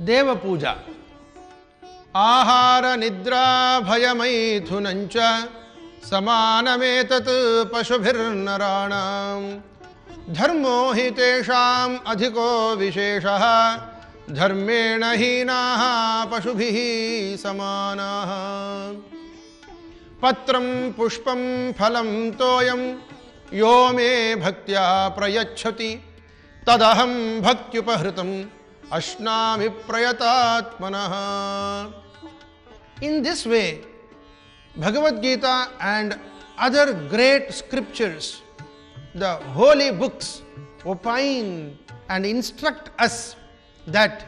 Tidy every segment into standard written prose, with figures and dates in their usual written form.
Deva Puja. Ahara Nidra Bhayamaithunancha Samanametat Pashubhirnaranam Dharmo Hitesham Adhiko Visheshaha Dharmena Hinaha Pashubhihi Samanaha Patram Pushpam Phalam Toyam Yo me Bhaktya Prayachati Tadaham Bhakyupahritam Ashnami Prayatatmanaha. In this way, Bhagavad Gita and other great scriptures, the holy books, opine and instruct us that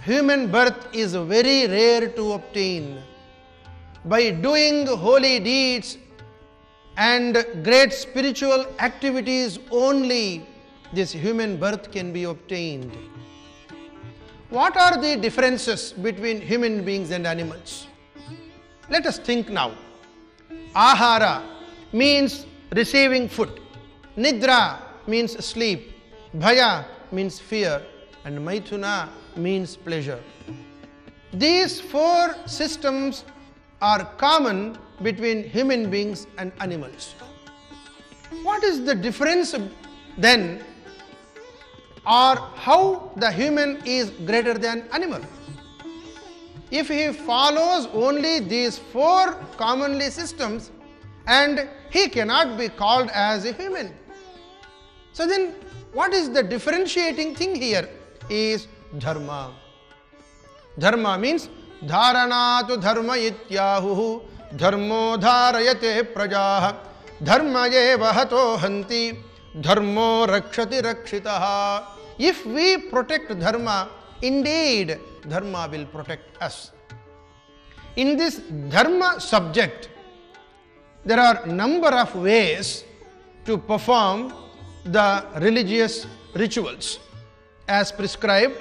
human birth is very rare to obtain. By doing holy deeds and great spiritual activities only, this human birth can be obtained. What are the differences between human beings and animals? Let us think now. Ahara means receiving food. Nidra means sleep. Bhaya means fear. And Maithuna means pleasure. These four systems are common between human beings and animals. What is the difference then, or how the human is greater than animal? If he follows only these four commonly systems, and he cannot be called as a human. So then, what is the differentiating thing here is dharma. Dharma means dharanatu dharma ityahuhu dharmo dharayate prajaha dharma eva hato hanti dharmo rakshati rakshitaha. If we protect dharma, indeed dharma will protect us. In this dharma subject, there are number of ways to perform the religious rituals as prescribed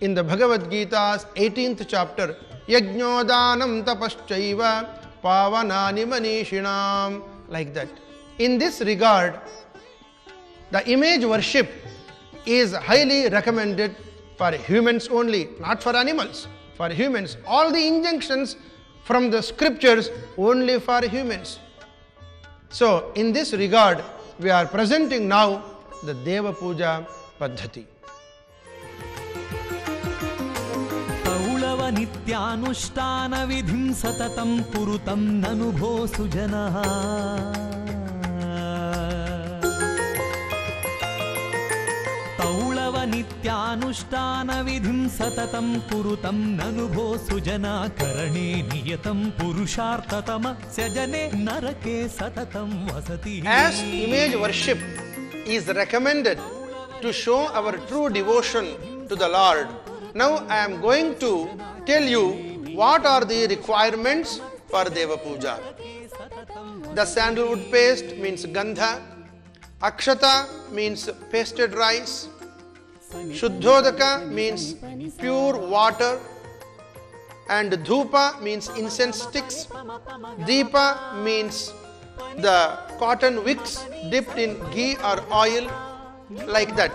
in the Bhagavad Gita's 18th chapter. Yajñodanam tapaschaiva pavanani manishinam. Like that. In this regard, the image worship is highly recommended for humans only, not for animals. For humans, all the injunctions from the scriptures only for humans. So, in this regard, we are presenting now the Deva Puja Paddhati. Taulava nityanushtana vidhim satatam purutam nanubho sujanaha. Nityanushtana vidhim satatam purutam nanubho sujana karane niyatam purushartatama syajane narake satatam vasati. As image worship is recommended to show our true devotion to the Lord, now I am going to tell you what are the requirements for Deva Puja. The sandalwood paste means gandha, akshata means pasted rice, Shuddhodaka means pure water, and Dhupa means incense sticks, Deepa means the cotton wicks dipped in ghee or oil, like that.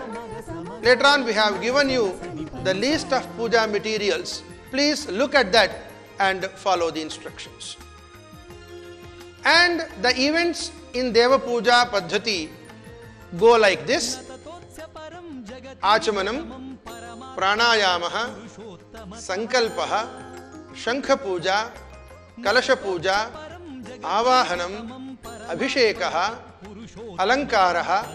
Later on we have given you the list of puja materials. Please look at that and follow the instructions. And the events in Deva Puja Paddhati go like this. Achamanam, Pranayamaha, Sankalpaha, Shankha Puja, Kalasha Puja, Avahanam, Abhishekaha, Alankaraha,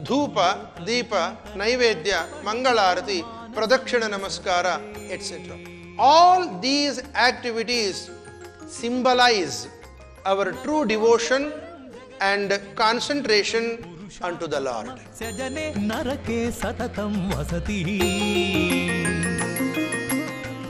Dhupa, Deepa, Naivedya, Mangalarati, Pradakshina Namaskara, etc. All these activities symbolize our true devotion and concentration unto the Lord. Syajane narake satatam vasati.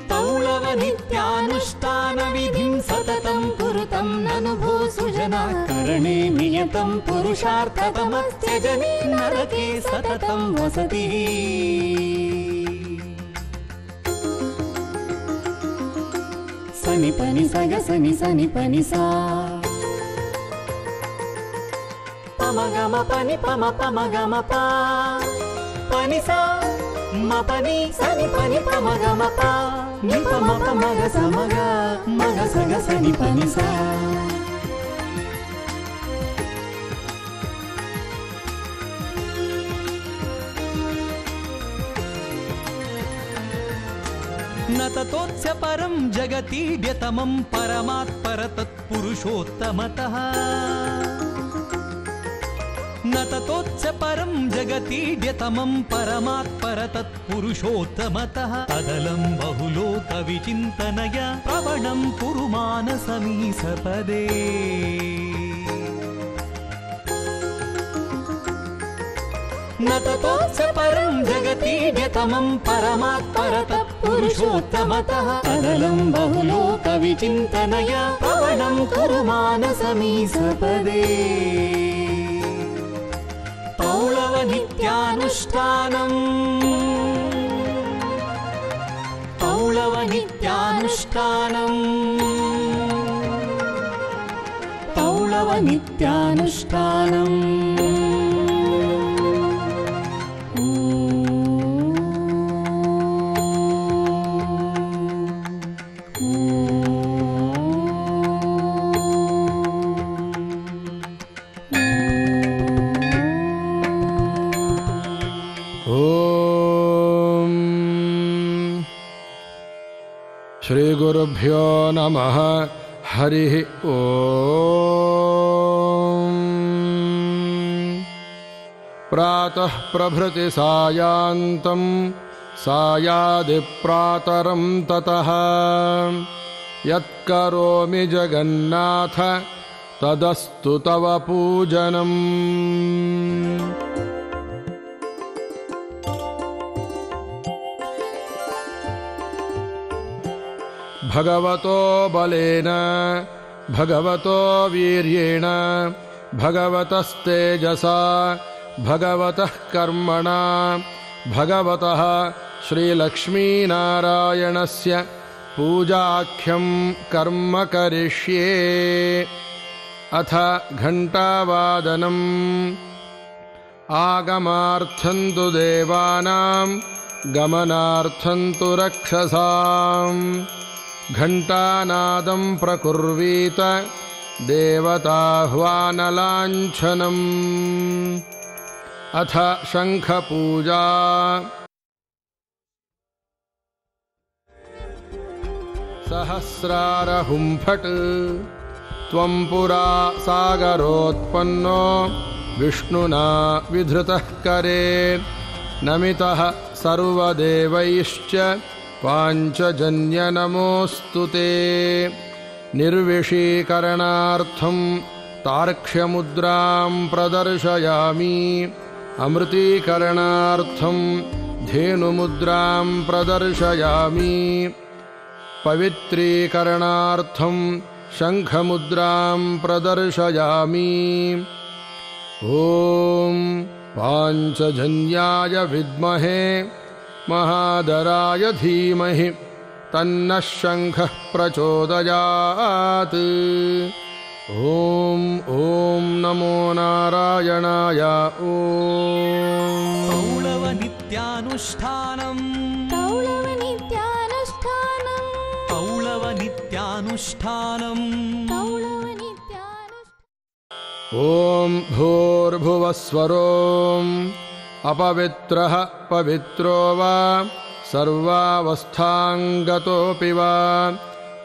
Taulava nityanushtana vidhim satatam purutam nanubho sujana karane niyatam purusharthatam syajane narake satatam vasati. Sani pani saga sani sani pani sa. Pamagama pani pama pamagama pa pani sa మపని సని పని పమగ మప నిప మప మగ సమగ మగ సగ సని పని సా నతతోత్స్య పరం జగతీడ్యతమం పరమాత్పర తత్పురుషోత్తమతః నతతోత్స్య పరం జగతీడ్యతమం పరమాత్పర తత్పురుషోత్తమతః తదలం బహులోక విచింతనయ ప్రవణం కురు మానసమీ సపదే నతతోత్స్య పరం జగతీడ్యతమం పరమాత్పర తత్పురుషోత్తమతః తదలం బహులోక విచింతనయ ప్రవణం కురు మానసమీ సపదే పౌళవ నిత్యానుష్ఠానం పౌళవ నిత్యానుష్ఠానం పౌళవ నిత్యానుష్ఠానం ಶ್ರೀ ಗುರುಭ್ಯೋ ನಮಃ ಹರಿ ಓಂ ಪ್ರಾತಃ ಪ್ರಭೃತಿ ಸಾಯಾಂತಂ ಸಾಯಾದಿ ಪ್ರಾತರಂ ತತಃ ಯತ್ಕರೋಮಿ ಜಗನ್ನಾಥ ತದಸ್ತು ತವ ಪೂಜನಂ ಭಗವತೋ ಬಲೇನ ಭಗವತೋ ವೀರ್ಯೇಣ ಭಗವತಸ್ತೇಜಸಾ ಭಗವತಃ ಕರ್ಮಣ ಭಗವತಃ ಶ್ರೀಲಕ್ಷ್ಮೀನಾರಾಯಣಸ್ಯ ಪೂಜಾಖ್ಯಂ ಕರ್ಮ ಕರಿಷ್ಯೇ ಅಥ ಘಂಟಾವಾದನಂ ಆಗಮಾರ್ಥಂ ತು ದೇವಾನಾಂ ಗಮನಾರ್ಥಂ ತು ರಕ್ಷಸಾಂ ಘಂಟಾನಾದಂ ಪ್ರಕುರ್ವೀತ ದೇವತಾಹ್ವಾನಲಾಂಛನಂ ಅಥ ಶಂಖಪೂಜಾ ಸಹಸ್ರಾರಹುಂಫಟ್ ತ್ವಂ ಪುರಾ ಸಾಗರೋತ್ಪನ್ನೋ ವಿಷ್ಣುನಾ ವಿಧೃತಃ ಕರೆ ನಮಿತಃ ಸರ್ವದೇವೈಶ್ಚ ಪಾಂಚಜನ್ಯ ನಮೋऽस्तु ತೇ ನಿರ್ವಿಷೀಕರಣಾರ್ಥಂ ತಾರ್ಕ್ಷ್ಯಮುದ್ರಾಂ ಪ್ರದರ್ಶಯಾಮಿ ಅಮೃತೀಕರಣಾರ್ಥಂ ಧೇನುಮುದ್ರಾಂ ಪ್ರದರ್ಶಯಾಮಿ ಪವಿತ್ರೀಕರಣಾರ್ಥಂ ಶಂಖಮುದ್ರಾಂ ಪ್ರದರ್ಶಯಾಮಿ ಓಂ ಪಾಂಚಜನ್ಯಾಯ ವಿದ್ಮಹೇ ಮಹಾದರಾಯ ಧೀಮಹಿ ತನ್ನಃ ಶಂಖಃ ಪ್ರಚೋದಯಾತ್ ಓಂ ಓಂ ನಮೋ ನಾರಾಯಣಾಯ ಓಂ ಪೌಳವ ನಿತ್ಯಾನುಷ್ಠಾನಂ ಪೌಳವ ನಿತ್ಯಾನುಷ್ಠಾನಂ ಪೌಳವ ನಿತ್ಯಾನುಷ್ಠಾನಂ ಪೌಳವ ನಿತ್ಯಾನುಷ್ಠಾನಂ ಓಂ ಭೂರ್ಭುವಸ್ವರೋಂ ಅಪವಿತ್ರಃ ಪವಿತ್ರೋ ವಾ ಸರ್ವಾವಸ್ಥಾಂಗತೋಪಿ ವಾ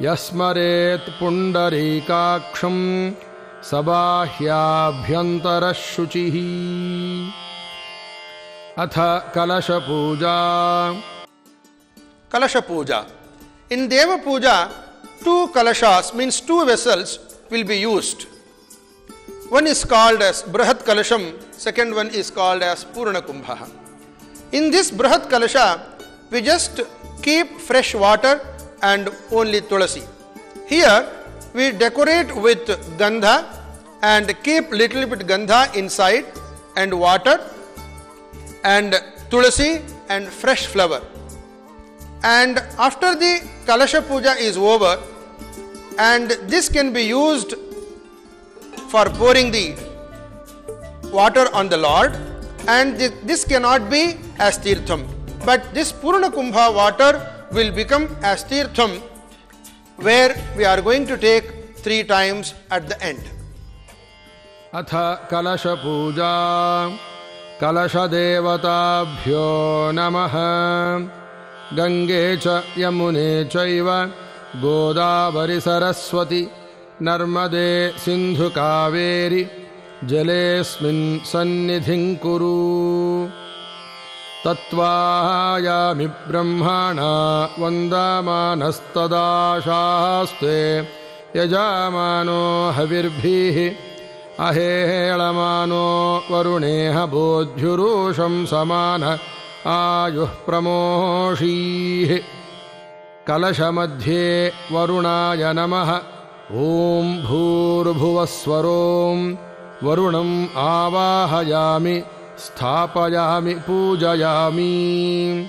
ಯಸ್ಮರೇತ್ ಪುಂಡರೀಕಾಕ್ಷಂ ಸಬಾಹ್ಯಾಭ್ಯಂತರಃ ಶುಚಿಃ ಅಥ ಕಲಶಪೂಜಾ Kalasha Puja. In Deva Puja, 2 kalashas means 2 vessels will be used. One is called as Brahat Kalasham, second one is called as Purna Kumbha. In this Brahat Kalasha, we just keep fresh water and only tulasi. Here, we decorate with gandha and keep little bit gandha inside and water and tulasi and fresh flower. And after the Kalasha Puja is over, and this can be used for pouring the water on the Lord, and this cannot be as Tirtham. But this Purna Kumbha water will become as Tirtham, where we are going to take 3 times at the end. Atha Kalasha Puja Kalasha Devatabhyo Namaha Gange cha Yamune chaiva Godavari Saraswati Narmade Sindhu Kaveri Jalesmin Sannidhin Kuru Tatvayami Brahmana Vandamanastada Shaste Yajamano Havirbhihi Ahelamano Varuneha Bodhyurusham Samana Ayuh Pramoshi Kalasha Madhye Varunaya Namaha Om Bhurbhuvaswarom Varunam Avahayami Sthapayami Pujayami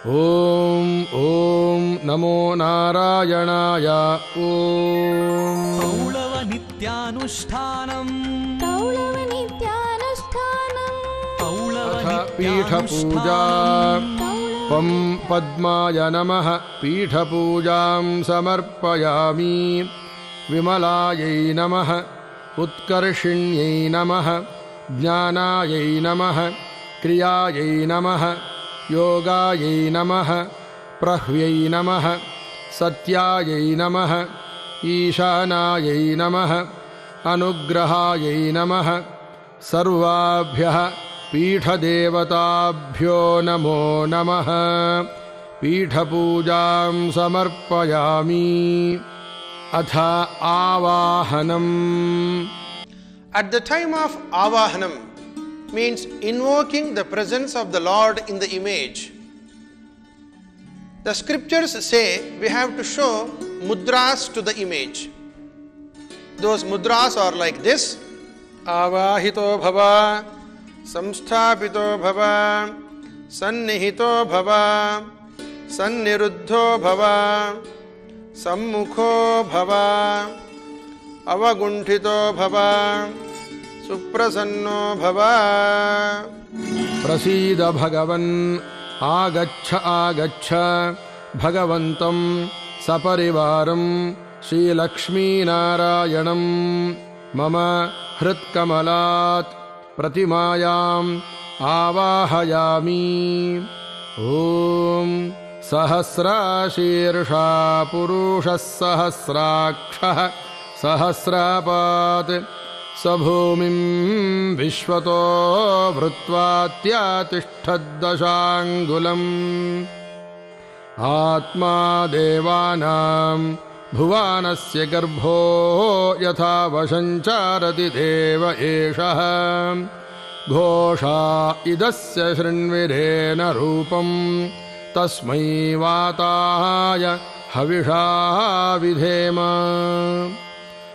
Om Om Namo Narayanaya Om Taulava Nityanushtanam Atha Pitha Puja Pam Padmaya Namaha Pitha Pujam Samarpayami Vimalayai Namaha Utkarshinyai Namaha Jnanayai Namaha Kriyayai Namaha Yogayai Namaha Prahvyai Namaha Satyayai Namaha Ishanayai Namaha Anugrahayai Namaha Sarvabhyaha Pitha Devatabhyo Namo Namaha Pitha Pujam Samarpayami Atha Avahanam. At the time of Avahanam means invoking the presence of the Lord in the image. The scriptures say we have to show mudras to the image. Those mudras are like this: Avahito bhava, samsthapito bhava, sannihito bhava, sanniruddho bhava, sammukho bhava, avagunthito bhava, suprasanno bhava. Prasida Bhagavan Agacha Agacha Bhagavantam Saparivaram Sri Lakshmi Narayanam Mama Hritkamalat Pratimayam Avahayami Om Sahasra Shirsha Purushas Sahasraksha Sahasrapat Sabhumim Vishwato Vrutvatyatishthadashangulam Atma Devanam Bhuvanasya Garbho Yatha Vashancharati Deva Esha Ghosha Idasya Shrinvirena Rupam Tasmai Vataya Havisha Vidhema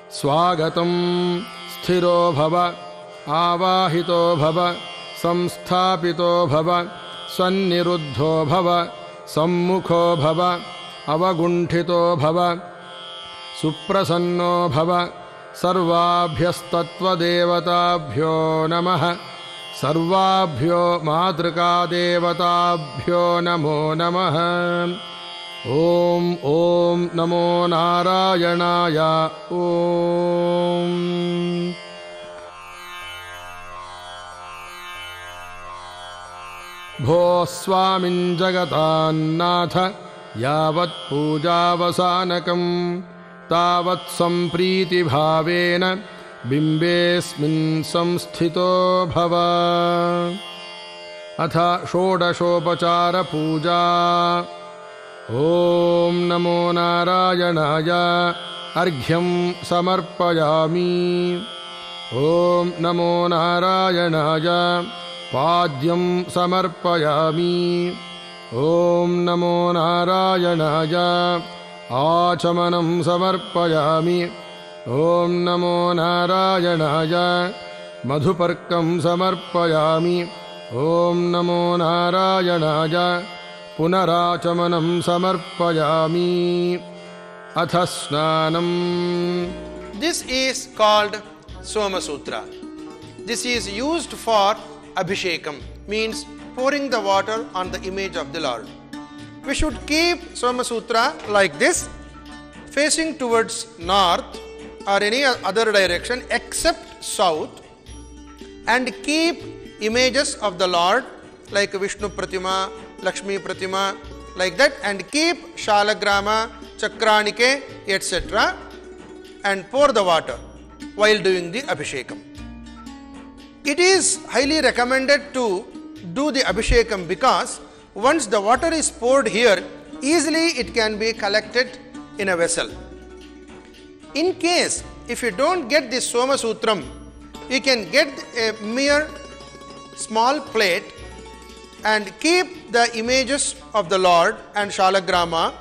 Swagatam Sthiro Bhava Avahito Bhava Samsthapito Bhava Sanniruddho Bhava Sammukho Bhava Avagunthito Bhava Suprasanno Bhava Sarvabhyastattva Devatabhyo Namaha Sarvabhyo Madrika Devatabhyo Namo Namaha Om Om Namo Narayanaya Om Bho Swamin Jagatan Natha Yavat Puja Vasanakam Tavat Sampriti Bhavena Bimbesmin Samsthito Bhava Atha Shodashopachara Puja Om Namo Narayanaya Arghyam Samarpayami Om Namo Narayanaya Padyam Samarpayami Om Namo Narayanaya Achamanam Samarpayami Om Namo Narayanaya Madhuparkam Samarpayami Om Namo Narayanaya Punarachamanam Samarpayami Athasnanam. This is called Soma Sutra. This is used for Abhishekam, means pouring the water on the image of the Lord. We should keep Soma Sutra like this, facing towards north or any other direction except south, and keep images of the Lord like Vishnu Pratima, Lakshmi Pratima, like that, and keep Shalagrama, Chakranike, etc., and pour the water while doing the Abhishekam. It is highly recommended to do the Abhishekam because once the water is poured here, easily it can be collected in a vessel. In case if you don't get this Soma Sutram, you can get a mere small plate and keep the images of the Lord and Shalagrama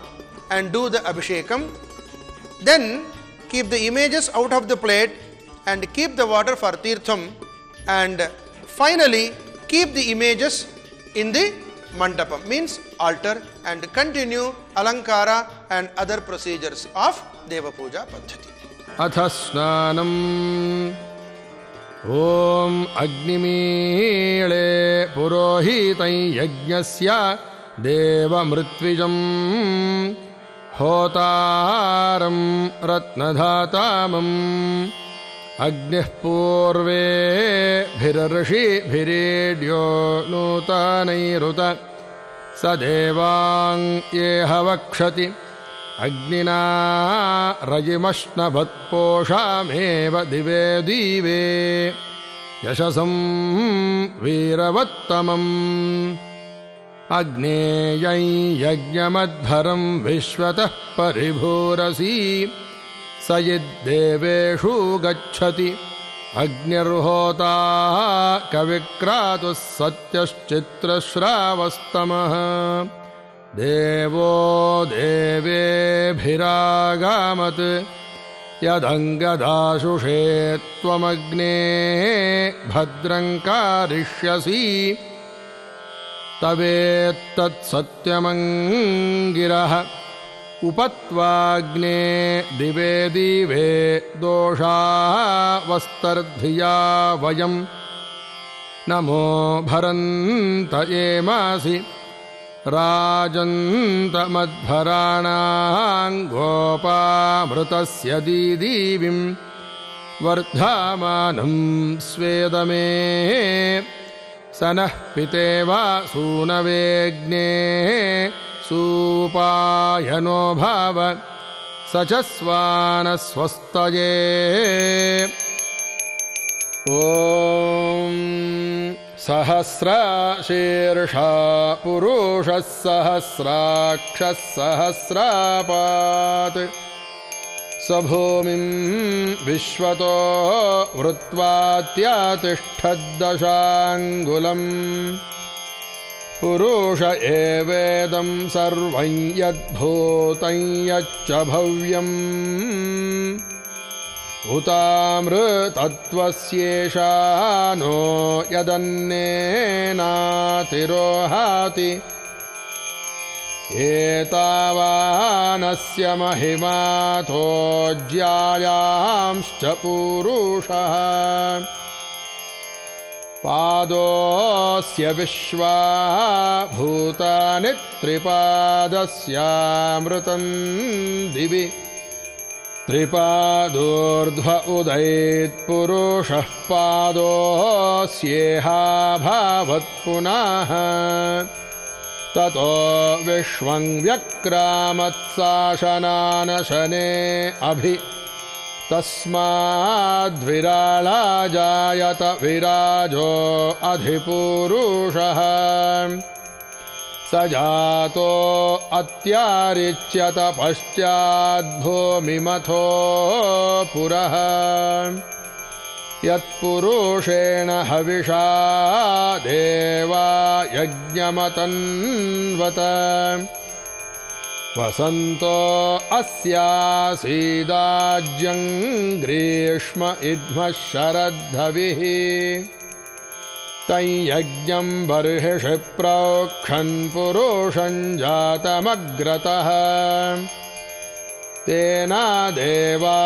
and do the Abhishekam. Then keep the images out of the plate and keep the water for Tirtham, and finally keep the images in the Mandapam, means altar, and continue Alankara and other procedures of Deva Puja Paddhati. Atha Snanam. Om Agnimile Purohitai Yajnasya Deva Mritvijam Hotaram Ratnadhatamam Agnih Purve Bhirarshi Bhiredyo Nutanairuta Sadevang Yehavakshati Agnina Rajimashna Bhatposhameva Dive Dive Yashasam Veeravattamam Agneyai Yajnamadharam Vishwatah Paribhurasi Sayid Deveshu Gacchati Agnirhota Kavikratus Satyashchitrashravastamaha Devo Deve Bhiragamat Yadangadashushe Tvamagne Bhadrankarishyasi Tavet Satyamangiraha Upatvagne Dive Dive Dosha Vastardhiya Vayam Namo Bharanta Emasi Rajanta Madbharanang Gopamrutasya Didivim Vardhamanam Svedame Sanah Piteva Sunavegne Supayano Bhava Sachasvana Swastaye Om Sahasra Shirsha Purushas Sahasrakshas Sahasrapat Sabhomim Vishwato Vrutvatyatishthadashangulam Purusha evedam sarvam yadbhutam yaccha bhavyam Utamrutatvasyeša no yadannena tirohati Etavanasya mahimato jyayamscha purushaha Padosya vishva bhutani tripadasya amrutam divi Tripadurdhva udait purushah padosyeha bhavat punaha Tato vishvang vyakramat sashananashane abhi Tasmad virala jayata virajo adhipurushaha Sajato atyarichyata paschadbhumimatho puraha Yat purushena havisha deva yajnamatanvata Vasanto asya sidajyang grishma idhma sharadhavihi Tayajñam barhishi prakshan purushan jatamagratah Tena deva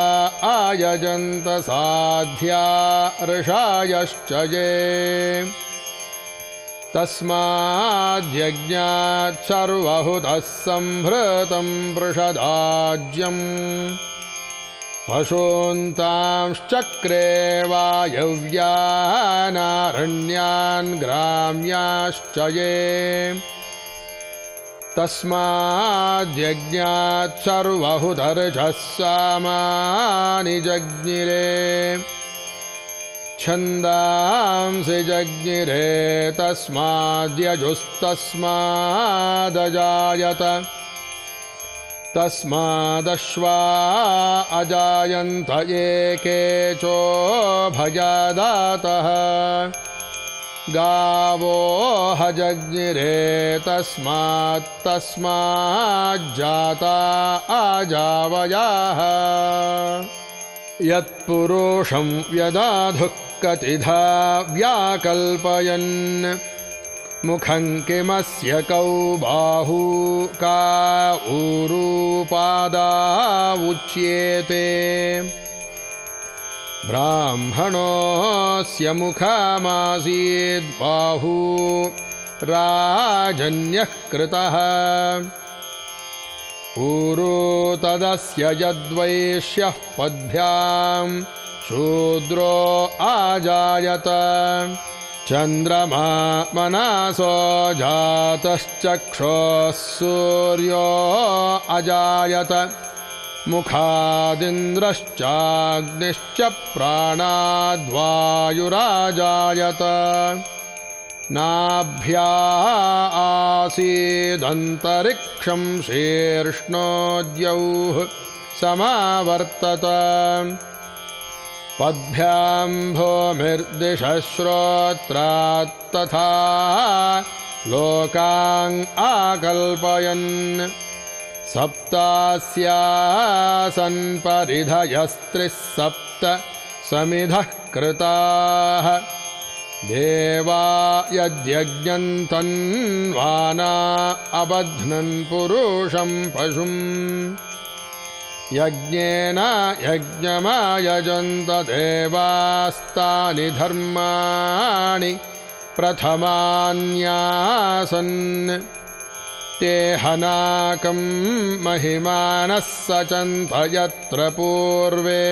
ayajanta sadhya rishayaschaye तस्माद्यज्ञात् सर्वहुतः संभृतं पृषदाज्यम् पशून्तांश्चक्रे वायव्यानारण्यान् ग्राम्याश्च ये तस्माद्यज्ञात् सर्वहुतर्षः सामानि जज्ञिरे छन्दांसि जज्ञिरे तस्माद्यजुस्तस्मादजायत तस्मादश्वा अजायन्त एके चोभयदातः गावो हजज्ञिरे तस्माज्जाता आजावयाः यत्पुरुषं व्यदाधुः कतिधा व्याकल्पयन् मुखं किमस्य कौ बाहू का ऊरूपादा उच्येते ब्राह्मणोऽस्य मुखमासीद् बाहू राजन्यः कृतः ऊरू तदस्य यद्वैश्यः पद्भ्यां शूद्रो आजायत चन्द्रमा मनासो जातश्चक्षुः सूर्यो अजायत मुखादिन्द्रश्चाग्निश्च प्राणाद्वायुराजायत नाभ्या आसीदन्तरिक्षं शीर्ष्णोद्यौः समावर्तत पद्भ्यां भूमिर्दिशः श्रोत्रात्तथा लोकान् आकल्पयन् सप्तास्यासन् परिधयस्त्रिः सप्त समिधः कृताः देवा यद्यज्ञन्तन्वाना अबध्नन् पुरुषं पशुम् यज्ञेन यज्ञमायजन्त देवास्तानि धर्माणि प्रथमान्यासन् ते हनाकं महिमानः सचन्त यत्र पूर्वे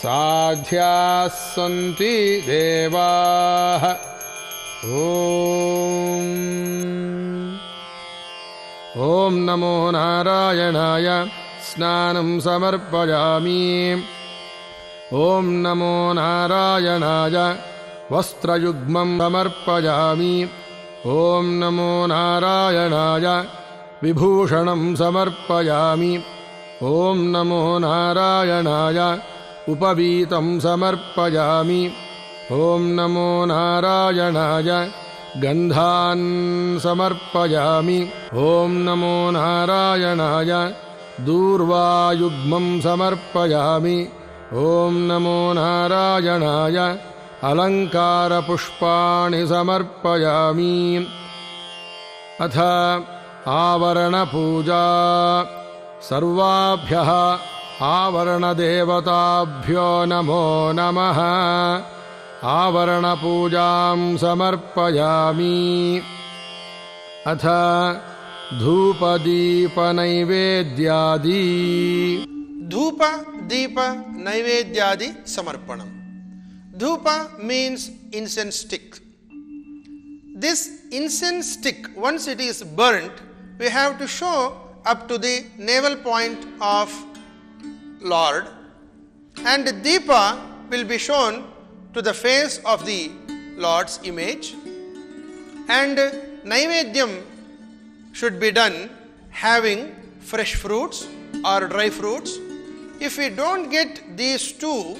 साध्याः सन्ति देवाः ॐ नमो नारायणाय स्नानं समर्पयामि ॐ नमो नारायणाय वस्त्रयुग्मं समर्पयामि ॐ नमो नारायणाय विभूषणं समर्पयामि ॐ नमो नारायणाय उपवीतं समर्पयामि ॐ नमो नारायणाय गन्धान् समर्पयामि ॐ नमो नारायणाय दूर्वायुग्मं समर्पयामि ॐ नमो नारायणाय अलङ्कारपुष्पाणि समर्पयामि अथ आवरणपूजा सर्वाभ्यः आवरणदेवताभ्यो नमो नमः आवरणपूजां समर्पयामि अथ धूपदीपनैवेद्यादि धूप दीप नैवेद्यादि समर्पणम. Dhupa means incense stick. This incense stick, once it is burnt, we have to show up to the navel point of Lord, and Deepa will be shown to the face of the Lord's image, and Naivedyam should be done having fresh fruits or dry fruits. If we don't get these two,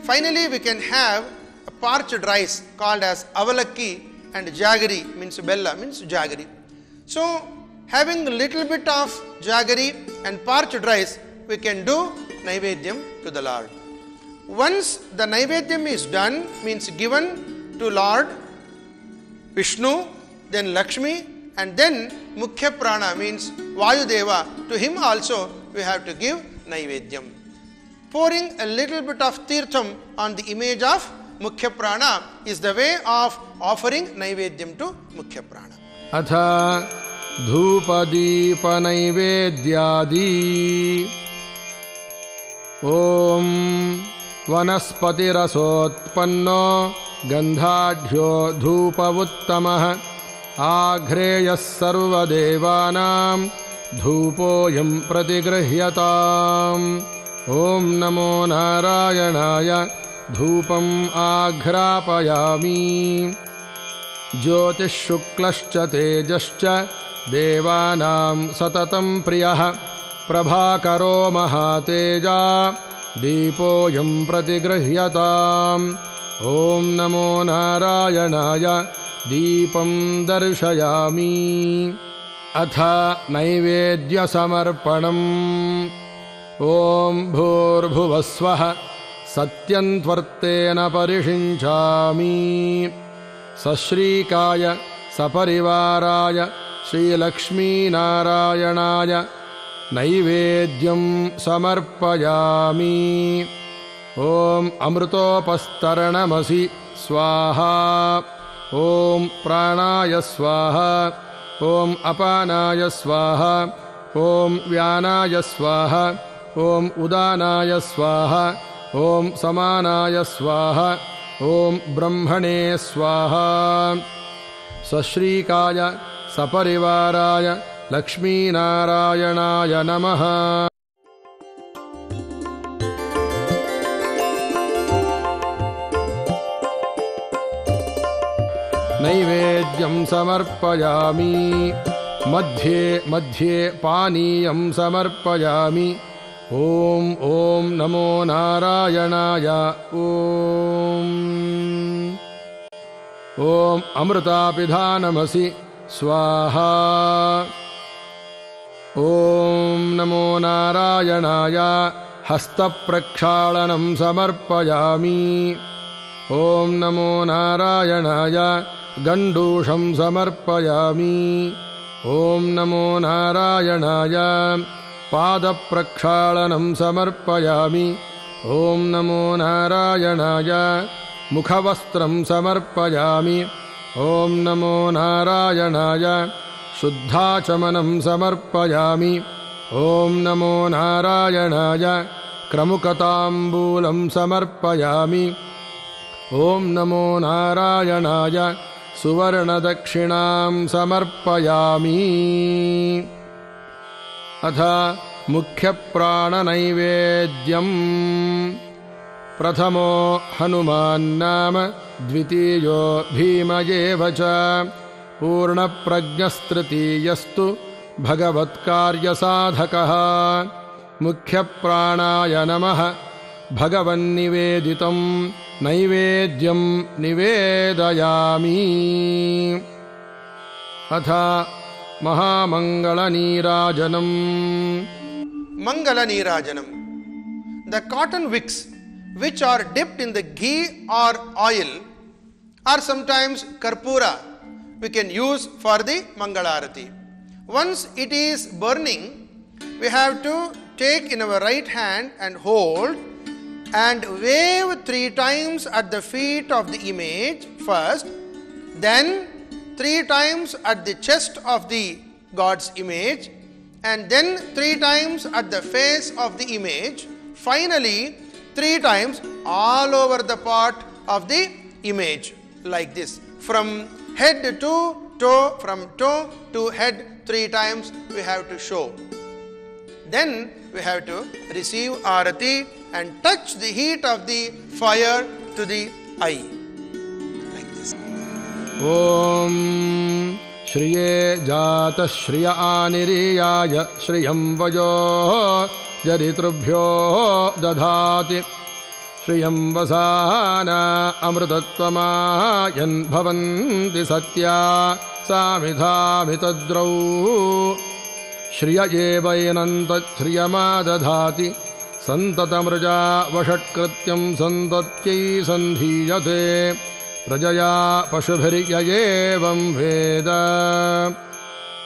finally we can have a parched rice called as avalakki, and jaggery means bella means jaggery. So having a little bit of jaggery and parched rice, we can do Naivedyam to the Lord. Once the Naivedyam is done, means given to Lord Vishnu, then Lakshmi, and then Mukhya Prana means Vayudeva, to him also we have to give Naivedyam. Pouring a little bit of tirtham on the image of Mukhya Prana is the way of offering Naivedyam to Mukhya Prana. Atha Dhupa Naivedyadi Om Vanaspati Rasotpanno Gandhadhyo Dhupavuttamah Agreyas Sarvadevanam Dhupoyam Pratigrihyatam Om Namo Narayanaya Dhupam Aghrapayami Jyotish Shuklascha Tejascha Devanam Satatam Priyah Prabhakaro Mahateja Deepoyam Pratigrihyatam Om Namo Narayanaya Deepam Darshayami Atha Naivedya Samarpanam Om Bhurbhuvasvaha Satyantvartena Parishinchami Sashrikaya Saparivaraya Sri Lakshmi Narayanaya Naivedyam Samarpayami Om Amrutopastaranamasi Swaha Om Pranaya Swaha Om Apanaya Swaha Om Vyanaya Swaha Om Udanaya Swaha Om Samanaya Swaha Om Brahmane Swaha Sashrikaya Saparivaraya Lakshmi Narayanaya Namaha Naivedyam Samarpayami Madhye Madhye Paniyam Samarpayami Om Om Namo Narayanaya Om Om Amrutapidhanamasi Swaha Om Namo Narayanaya Hastaprakshalanam Samarpayami Om Namo Narayanaya Gandusham Samarpayami Om Namo Narayanaya Padaprakshalanam Samarpayami Om Namo Narayanaya Mukhavastram Samarpayami Om Namo Narayanaya Shuddhachamanam Samarpayami Om Namo Narayanaya Kramukatambulam Samarpayami Om Namo Narayanaya Suvarna Dakshinam Samarpayami Atha Mukhya Prana Naivedyam Prathamo Hanuman Nama Dvitiyo Bhima Yevacha Purna Prajnastritiyastu Bhagavatkarya Sadhakaha Mukhya Pranaya Namaha Bhagavan Niveditam Naivedyam Nivedayami Atha Mahamangala Nirajanam Mangala Nirajanam. The cotton wicks which are dipped in the ghee or oil or sometimes karpura we can use for the Mangalarati. Once it is burning, we have to take in our right hand and hold and wave 3 times at the feet of the image first, then 3 times at the chest of the God's image, and then 3 times at the face of the image, finally 3 times all over the part of the image, like this, from head to toe, from toe to head 3 times we have to show. Then we have to receive arati and touch the heat of the fire to the eye, like this. Om Shriye Jata Shriya Aniriyaya Shriyam Vajo Jaritrubhyo Dadhati Shriyam Vasana Amrutatvamayan Bhavanti Satya Samidhamitadrau Shriya Jevayananta Shriyamadadhati Santatamraja Vashatkrityam Santatyai Sandhiyate Prajaya Pashubhiryayevam Veda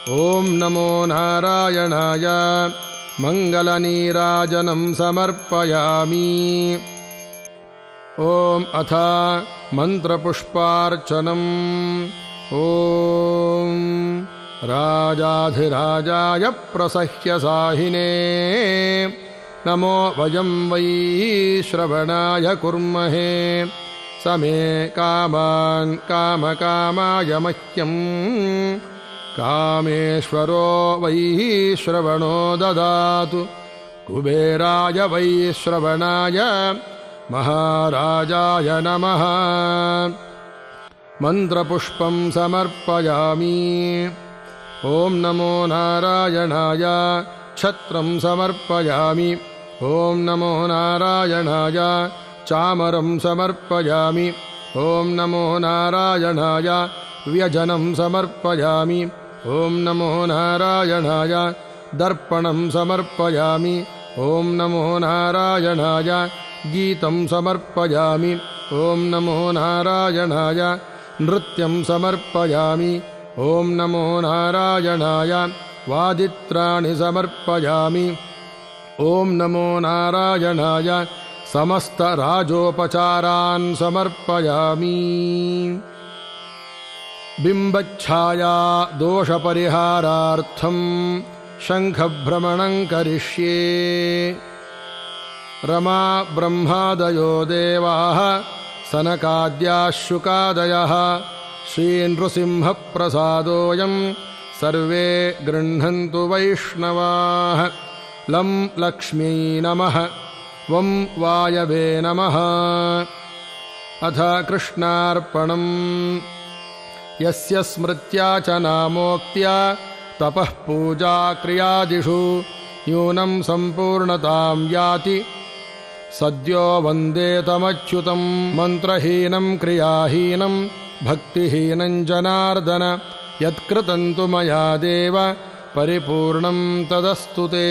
Om Namo Narayanaya Mangala Nirajanam Samarpayami ॐ अथ मन्त्रपुष्पार्चनम्। ॐ राजाधिराजाय प्रसह्यसाहिने नमो वयं वै श्रवणाय कुर्महे समे कामान् कामकामाय मह्यं कामेश्वरो वै श्रवणो ददातु कुबेराय वै श्रवणाय महाराजाय नमः। मन्त्रपुष्पं समर्पयामि। ॐ नमो नारायणाय छत्रं समर्पयामि। ॐ नमो नारायणाय चामरं समर्पयामि। ॐ नमो नारायणाय व्यजनं समर्पयामि। ॐ नमो नारायणाय दर्पणं समर्पयामि। ॐ नमो नारायणाय गीतं समर्पयामि। ॐ नमो नारायणाय नृत्यं समर्पयामि। ॐ नमो नारायणाय वादित्राणि समर्पयामि। ॐ नमो नारायणाय समस्तराजोपचारान् समर्पयामि। बिम्बच्छाया दोषपरिहारार्थं शङ्खभ्रमणं करिष्ये। रमा ब्रह्मादयो देवाः सनकाद्याः शुकादयः श्रीनृसिंहप्रसादोऽयं सर्वे गृह्णन्तु वैष्णवाः। लं लक्ष्म्यै नमः। वं वायवे नमः। अथ कृष्णार्पणम्। यस्य स्मृत्या च नामोक्त्या तपः पूजा क्रियादिषु न्यूनं सम्पूर्णतां याति सद्यो वन्देतमच्युतं। मन्त्रहीनं क्रियाहीनं भक्तिहीनं जनार्दन यत्कृतं तु मया देव परिपूर्णं तदस्तु ते।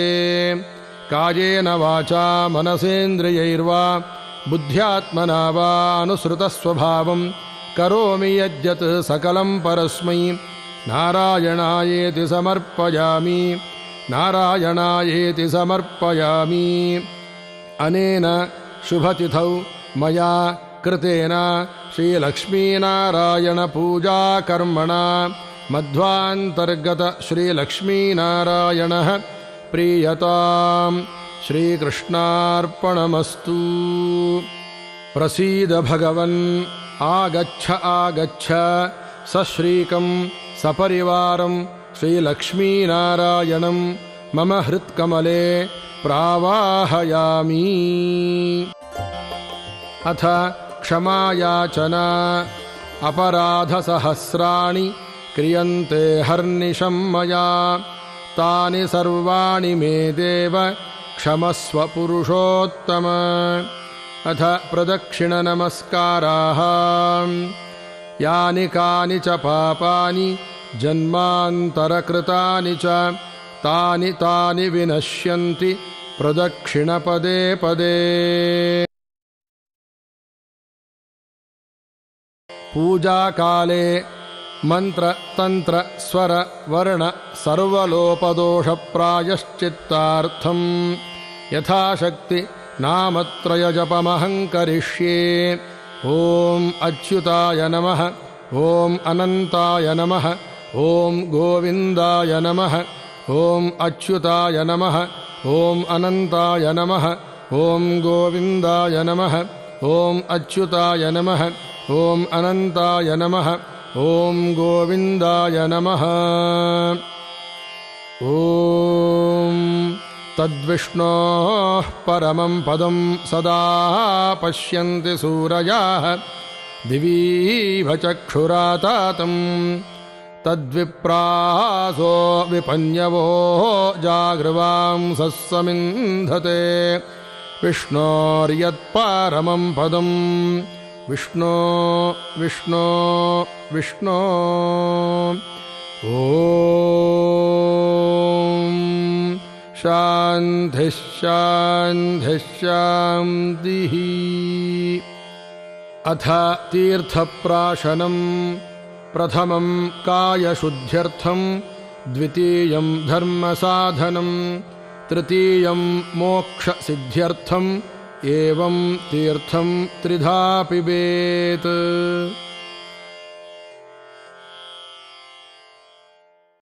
कायेन वाचा मनसेन्द्रियैर्वा बुद्ध्यात्मना वा अनुसृतस्वभावं करोमि यद्यत् सकलं परस्मै नारायणायेति समर्पयामि। नारायणायेति समर्पयामि। अनेन शुभतिथौ मया कृतेन श्रीलक्ष्मीनारायणपूजाकर्मणा मध्वान्तर्गत श्रीलक्ष्मीनारायणः प्रीयताम्। श्रीकृष्णार्पणमस्तु। प्रसीद भगवन् आगच्छ आगच्छ सश्रीकं सपरिवारं श्रीलक्ष्मीनारायणं मम हृत्कमले प्रावाहयामि। अथ क्षमायाचना। अपराधसहस्राणि क्रियन्ते हर्निशं मया तानि सर्वाणि मे देव क्षमस्व पुरुषोत्तम। अथ प्रदक्षिणनमस्काराः। यानि कानि च पापानि जन्मान्तरकृतानि च तानि तानि विनश्यन्ति प्रदक्षिणपदे पदे। पूजाकाले मन्त्रतन्त्र स्वर वर्ण सर्वलोपदोषप्रायश्चित्तार्थं यथाशक्ति नामत्रयजपमहं करिष्ये। ॐ अच्युताय नमः। ॐ अनन्ताय नमः। ॐ गोविन्दाय नमः। ॐ अच्युताय नमः। ॐ अनन्ताय नमः। ॐ गोविन्दाय नमः। ॐ अच्युताय नमः। ॐ अनन्ताय नमः। ॐ गोविन्दाय नमः। ॐ तद्विष्णोः परमं पदं सदा पश्यन्ति सूरयाः दिवीव चक्षुरातातं तद्विप्रासो विपन्यवो जागृवांसः समिन्धते विष्णोर्यत्परमं पदं विष्णो विष्णो विष्णो। ॐ शान्तिः शान्तिः शान्तिः। अथ तीर्थप्राशनं। प्रथमं कायशुद्ध्यर्थं, द्वितीयं धर्मसाधनं, तृतीयं मोक्षसिद्ध्यर्थं, एवं तीर्थं त्रिधा पिबेत्।